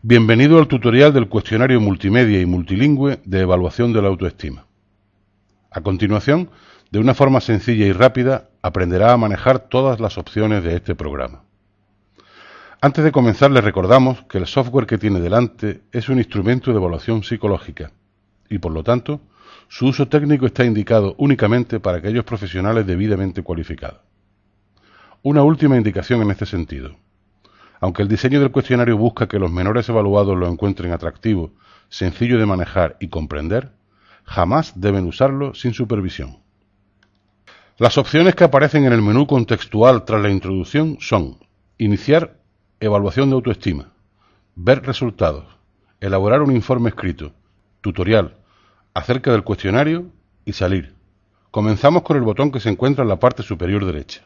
Bienvenido al tutorial del cuestionario multimedia y multilingüe de evaluación de la autoestima. A continuación, de una forma sencilla y rápida, aprenderá a manejar todas las opciones de este programa. Antes de comenzar, le recordamos que el software que tiene delante es un instrumento de evaluación psicológica y, por lo tanto, su uso técnico está indicado únicamente para aquellos profesionales debidamente cualificados. Una última indicación en este sentido. Aunque el diseño del cuestionario busca que los menores evaluados lo encuentren atractivo, sencillo de manejar y comprender, jamás deben usarlo sin supervisión. Las opciones que aparecen en el menú contextual tras la introducción son: iniciar evaluación de autoestima, ver resultados, elaborar un informe escrito, tutorial, acerca del cuestionario y salir. Comenzamos con el botón que se encuentra en la parte superior derecha.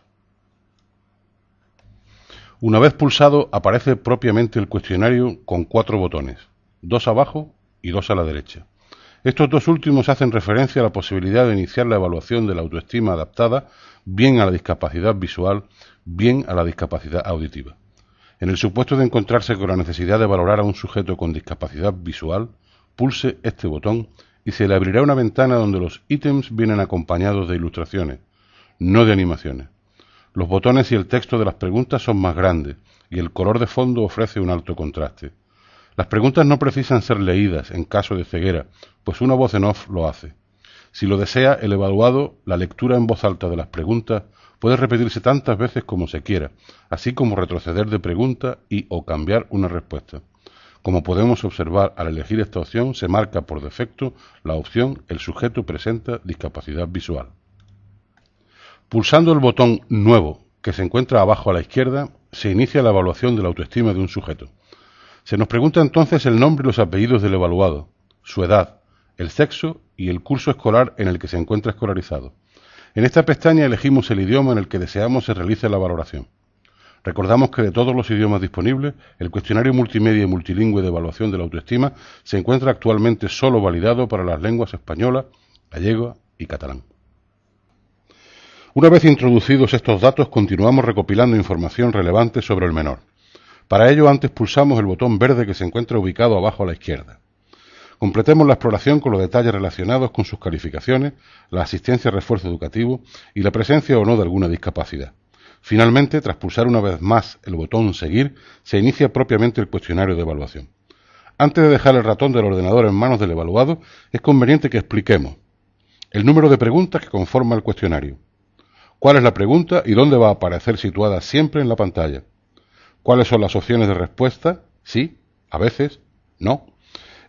Una vez pulsado, aparece propiamente el cuestionario con 4 botones, 2 abajo y 2 a la derecha. Estos dos últimos hacen referencia a la posibilidad de iniciar la evaluación de la autoestima adaptada bien a la discapacidad visual, bien a la discapacidad auditiva. En el supuesto de encontrarse con la necesidad de valorar a un sujeto con discapacidad visual, pulse este botón y se le abrirá una ventana donde los ítems vienen acompañados de ilustraciones, no de animaciones. Los botones y el texto de las preguntas son más grandes y el color de fondo ofrece un alto contraste. Las preguntas no precisan ser leídas en caso de ceguera, pues una voz en off lo hace. Si lo desea el evaluado, la lectura en voz alta de las preguntas puede repetirse tantas veces como se quiera, así como retroceder de pregunta y o cambiar una respuesta. Como podemos observar, al elegir esta opción se marca por defecto la opción "El sujeto presenta discapacidad visual". Pulsando el botón Nuevo, que se encuentra abajo a la izquierda, se inicia la evaluación de la autoestima de un sujeto. Se nos pregunta entonces el nombre y los apellidos del evaluado, su edad, el sexo y el curso escolar en el que se encuentra escolarizado. En esta pestaña elegimos el idioma en el que deseamos se realice la valoración. Recordamos que de todos los idiomas disponibles, el cuestionario multimedia y multilingüe de evaluación de la autoestima se encuentra actualmente solo validado para las lenguas española, gallega y catalán. Una vez introducidos estos datos, continuamos recopilando información relevante sobre el menor. Para ello, antes pulsamos el botón verde que se encuentra ubicado abajo a la izquierda. Completemos la exploración con los detalles relacionados con sus calificaciones, la asistencia a refuerzo educativo y la presencia o no de alguna discapacidad. Finalmente, tras pulsar una vez más el botón Seguir, se inicia propiamente el cuestionario de evaluación. Antes de dejar el ratón del ordenador en manos del evaluado, es conveniente que expliquemos el número de preguntas que conforma el cuestionario, cuál es la pregunta y dónde va a aparecer situada siempre en la pantalla, cuáles son las opciones de respuesta, sí, a veces, no,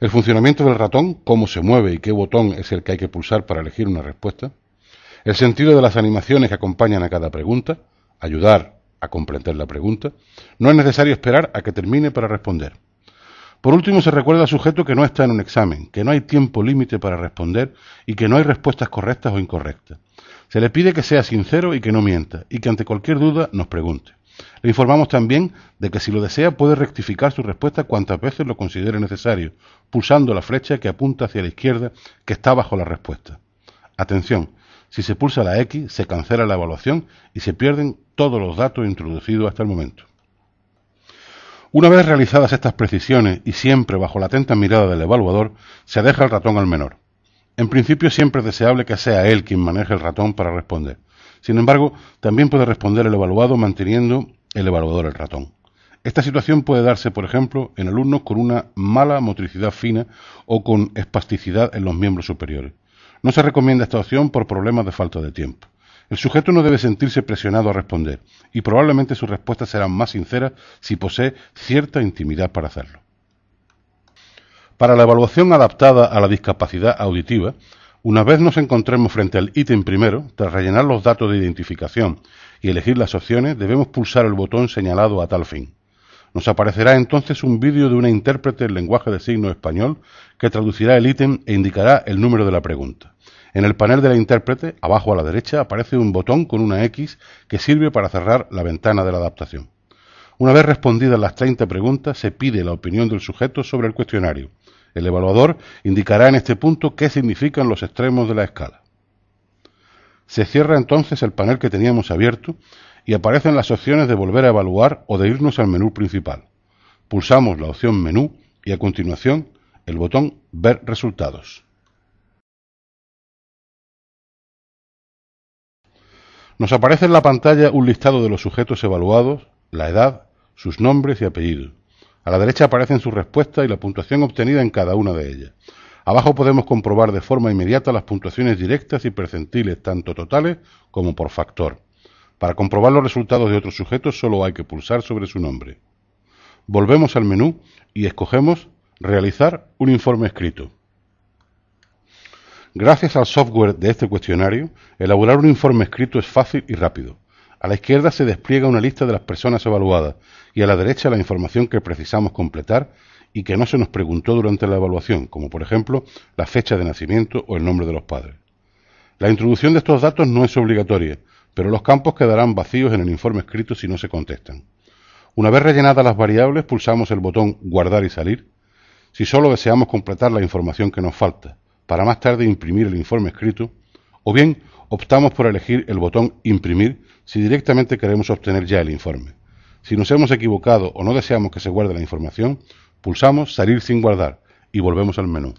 el funcionamiento del ratón, cómo se mueve y qué botón es el que hay que pulsar para elegir una respuesta, el sentido de las animaciones que acompañan a cada pregunta, ayudar a comprender la pregunta. No es necesario esperar a que termine para responder. Por último, se recuerda al sujeto que no está en un examen, que no hay tiempo límite para responder y que no hay respuestas correctas o incorrectas. Se le pide que sea sincero y que no mienta, y que ante cualquier duda nos pregunte. Le informamos también de que si lo desea puede rectificar su respuesta cuantas veces lo considere necesario, pulsando la flecha que apunta hacia la izquierda que está bajo la respuesta. Atención, si se pulsa la X se cancela la evaluación y se pierden todos los datos introducidos hasta el momento. Una vez realizadas estas precisiones y siempre bajo la atenta mirada del evaluador, se deja el ratón al menor. En principio siempre es deseable que sea él quien maneje el ratón para responder. Sin embargo, también puede responder el evaluado manteniendo el evaluador el ratón. Esta situación puede darse, por ejemplo, en alumnos con una mala motricidad fina o con espasticidad en los miembros superiores. No se recomienda esta opción por problemas de falta de tiempo. El sujeto no debe sentirse presionado a responder y probablemente sus respuestas serán más sinceras si posee cierta intimidad para hacerlo. Para la evaluación adaptada a la discapacidad auditiva, una vez nos encontremos frente al ítem primero, tras rellenar los datos de identificación y elegir las opciones, debemos pulsar el botón señalado a tal fin. Nos aparecerá entonces un vídeo de una intérprete en lenguaje de signos español que traducirá el ítem e indicará el número de la pregunta. En el panel de la intérprete, abajo a la derecha, aparece un botón con una X que sirve para cerrar la ventana de la adaptación. Una vez respondidas las 30 preguntas, se pide la opinión del sujeto sobre el cuestionario. El evaluador indicará en este punto qué significan los extremos de la escala. Se cierra entonces el panel que teníamos abierto y aparecen las opciones de volver a evaluar o de irnos al menú principal. Pulsamos la opción Menú y a continuación el botón Ver resultados. Nos aparece en la pantalla un listado de los sujetos evaluados, la edad, sus nombres y apellidos. A la derecha aparecen sus respuestas y la puntuación obtenida en cada una de ellas. Abajo podemos comprobar de forma inmediata las puntuaciones directas y percentiles, tanto totales como por factor. Para comprobar los resultados de otros sujetos solo hay que pulsar sobre su nombre. Volvemos al menú y escogemos Realizar un informe escrito. Gracias al software de este cuestionario, elaborar un informe escrito es fácil y rápido. A la izquierda se despliega una lista de las personas evaluadas y a la derecha la información que precisamos completar y que no se nos preguntó durante la evaluación, como por ejemplo la fecha de nacimiento o el nombre de los padres. La introducción de estos datos no es obligatoria, pero los campos quedarán vacíos en el informe escrito si no se contestan. Una vez rellenadas las variables, pulsamos el botón Guardar y salir, si solo deseamos completar la información que nos falta, para más tarde imprimir el informe escrito, o bien optamos por elegir el botón Imprimir si directamente queremos obtener ya el informe. Si nos hemos equivocado o no deseamos que se guarde la información, pulsamos Salir sin guardar y volvemos al menú.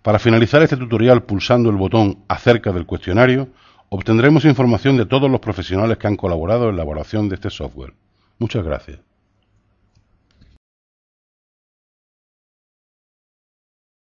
Para finalizar este tutorial pulsando el botón Acerca del cuestionario, obtendremos información de todos los profesionales que han colaborado en la elaboración de este software. Muchas gracias.